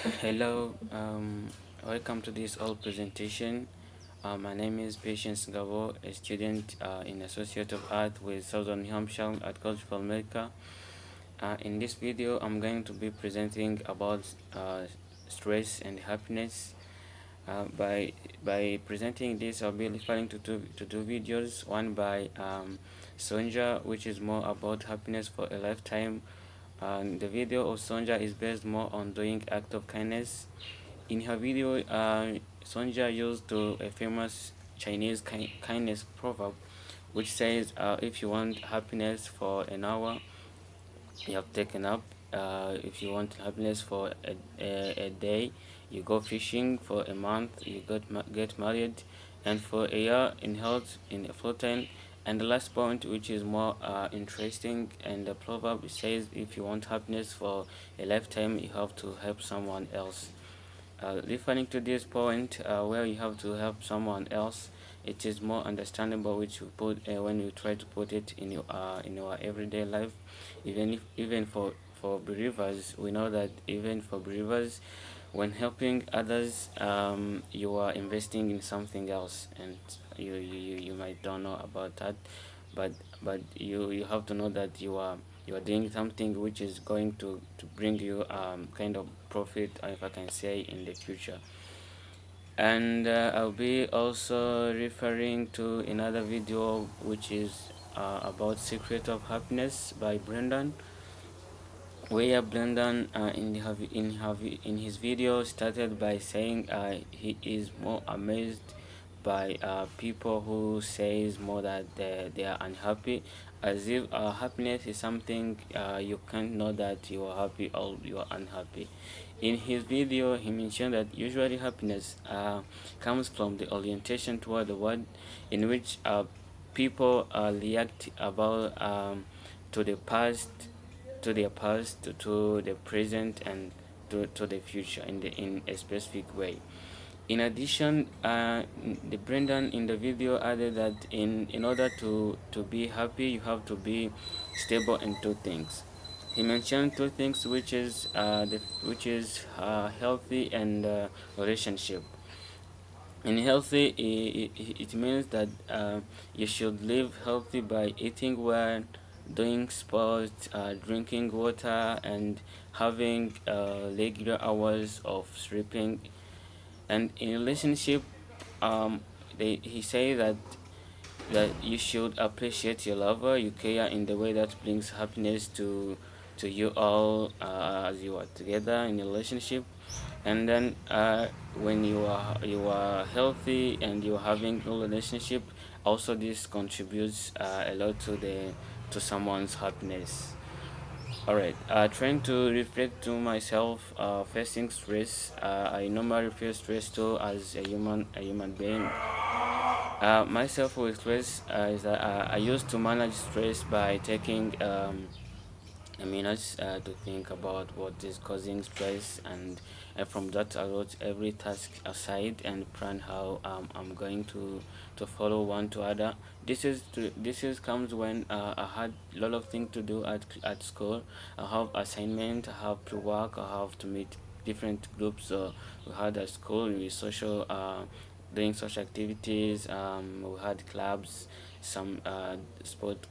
Hello, welcome to this whole presentation. My name is Patience Ngabo, a student in Associate of Art with Southern Hampshire at College of America. In this video, I'm going to be presenting about stress and happiness. By presenting this, I'll be referring to two videos. One by Sonja, which is more about happiness for a lifetime. The video of Sonja is based more on doing act of kindness. In her video, Sonja used a famous Chinese kindness proverb, which says, "If you want happiness for an hour, you have taken up. If you want happiness for a day, you go fishing. For a month, you get married, and for a year, in health, in a floating." And the last point, which is more interesting, and the proverb says, "If you want happiness for a lifetime, you have to help someone else." Referring to this point, where you have to help someone else, it is more understandable which you put when you try to put it in your everyday life. Even for believers, we know that even for believers, when helping others, you are investing in something else, and you might don't know about that, but you have to know that you are doing something which is going to bring you kind of profit, if I can say, in the future. And I'll be also referring to another video which is about Secret of Happiness by Brendan, where Brendan in his video started by saying he is more amazed by people who says more that they are unhappy, as if happiness is something you can't know that you are happy or you are unhappy. In his video, he mentioned that usually happiness comes from the orientation toward the world, in which people react about to the past, to their past, to the present, and to the future in a specific way. In addition, the Brendan in the video added that in order to be happy, you have to be stable in two things. He mentioned two things, which is healthy and relationship. In healthy, it means that you should live healthy by eating well, doing sports, drinking water, and having regular hours of sleeping. And in relationship, he say that you should appreciate your lover, you care in the way that brings happiness to you all as you are together in a relationship. And then when you are healthy and you're having a relationship, also this contributes a lot to someone's happiness. All right. Trying to reflect to myself, facing stress. I normally feel stress too as a human being. Myself with stress is that I used to manage stress by taking a minute to think about what is causing stress, and from that I wrote every task aside and plan how I'm going to follow one to other. This is comes when I had a lot of things to do at school. I have assignment, I have to work, I have to meet different groups. We had at school, we social doing social activities. We had clubs, some sport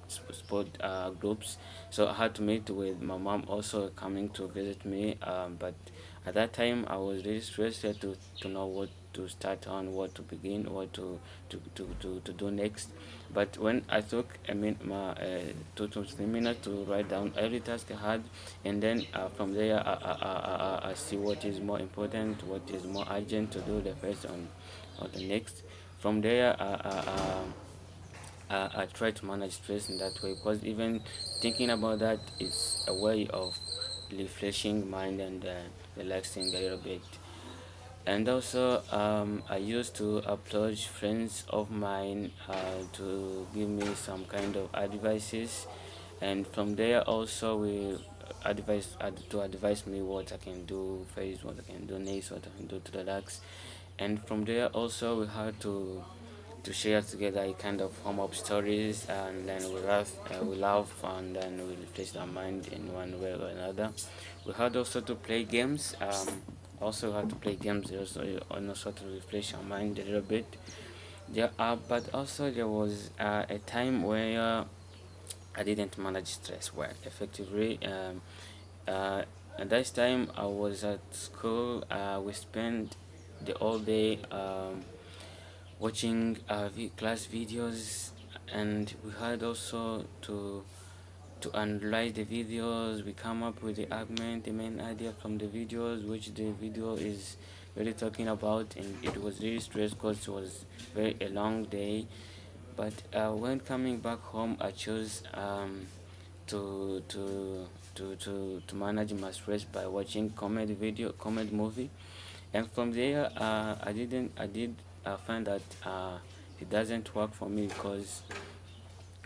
groups. So I had to meet with my mom also coming to visit me. But at that time, I was really stressed to know what to start on, what to begin, what to do next. But when I took my 2 to 3 minutes to write down every task I had, and then from there I see what is more important, what is more urgent to do the first or the next. From there, I try to manage stress in that way, because even thinking about that is a way of refreshing mind and relaxing a little bit. And also, I used to approach friends of mine to give me some kind of advices, and from there also we advise me what I can do first, what I can do next, what I can do to relax. And from there also we had to share together a kind of home up stories, and then we laugh, and then we refresh our mind in one way or another. We had also to play games. also have to play games also on a sort of refresh your mind a little bit. But also there was a time where I didn't manage stress well effectively. Uh, at this time I was at school. We spent the whole day watching class videos, and we had also to analyze the videos. We come up with the argument, the main idea from the videos, which the video is really talking about, and it was really stressful because it was very a long day. But when coming back home, I chose to to to manage my stress by watching comedy movie, and from there I did find that it doesn't work for me because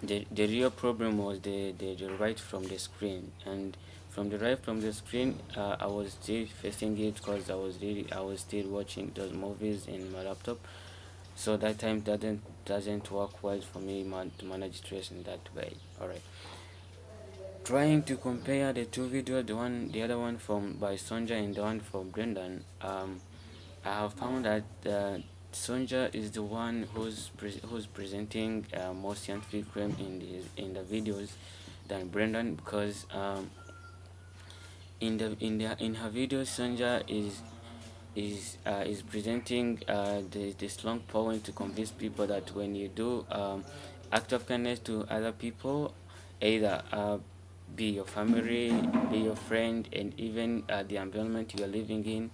the real problem was the right from the screen, and from the right from the screen I was still facing it because I was still watching those movies in my laptop. So that time doesn't work well for me to manage stress in that way. All right, trying to compare the two videos, the other one from by Sonja and the one from Brendan. I have found that Sonja is the one who's presenting more scientific claim in the videos than Brendan, because in her videos Sonja is presenting this long point to convince people that when you do act of kindness to other people, either be your family, be your friend, and even the environment you are living in,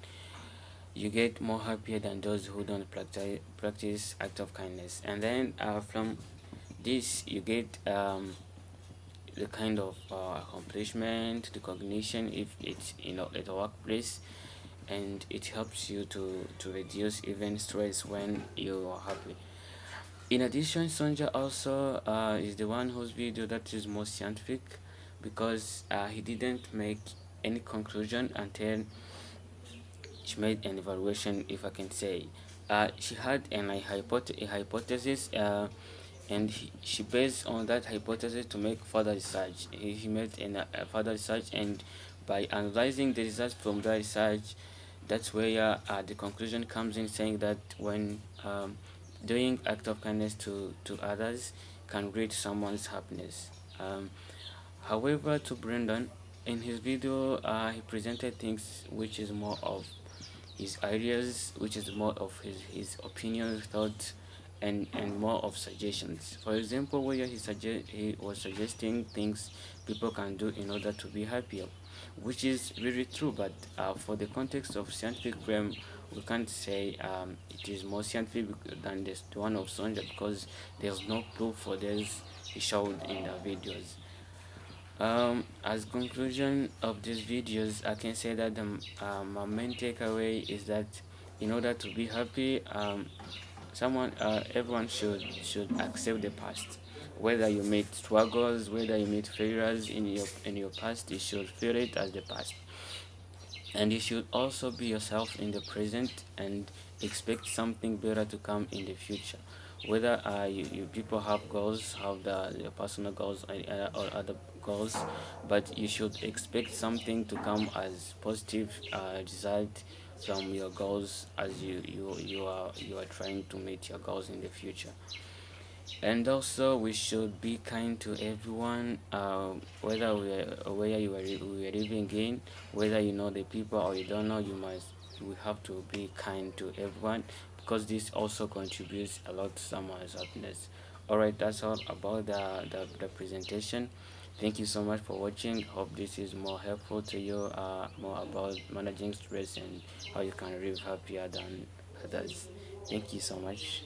you get more happier than those who don't practice act of kindness. And then from this you get the kind of accomplishment, the cognition if it's at a workplace, and it helps you to reduce even stress when you are happy. In addition, Sonja also is the one whose video that is most scientific, because he didn't make any conclusion until she made an evaluation, if I can say. She had a hypothesis, and she based on that hypothesis to make further research. He made further research, and by analyzing the results from the research, that's where the conclusion comes in, saying that when doing act of kindness to others can reach someone's happiness. However, to Brendan, in his video, he presented things which is more of his ideas, which is more of his opinions, thoughts, and more of suggestions. For example, where he was suggesting things people can do in order to be happier, which is really true. But for the context of scientific realm, we can't say it is more scientific than this the one of Sonja, because there's no proof for this he showed in the videos. As conclusion of these videos, I can say that my main takeaway is that in order to be happy, everyone should accept the past. Whether you meet struggles, whether you meet failures in your past, you should feel it as the past, and you should also be yourself in the present and expect something better to come in the future. Whether you people have goals, have the personal goals or other goals, but you should expect something to come as positive result from your goals, as you are trying to meet your goals in the future. And also we should be kind to everyone, whether where we are living in, whether you know the people or you don't know, we have to be kind to everyone, because this also contributes a lot to someone's happiness. All right, that's all about the presentation. Thank you so much for watching. Hope this is more helpful to you, more about managing stress and how you can live happier than others. Thank you so much.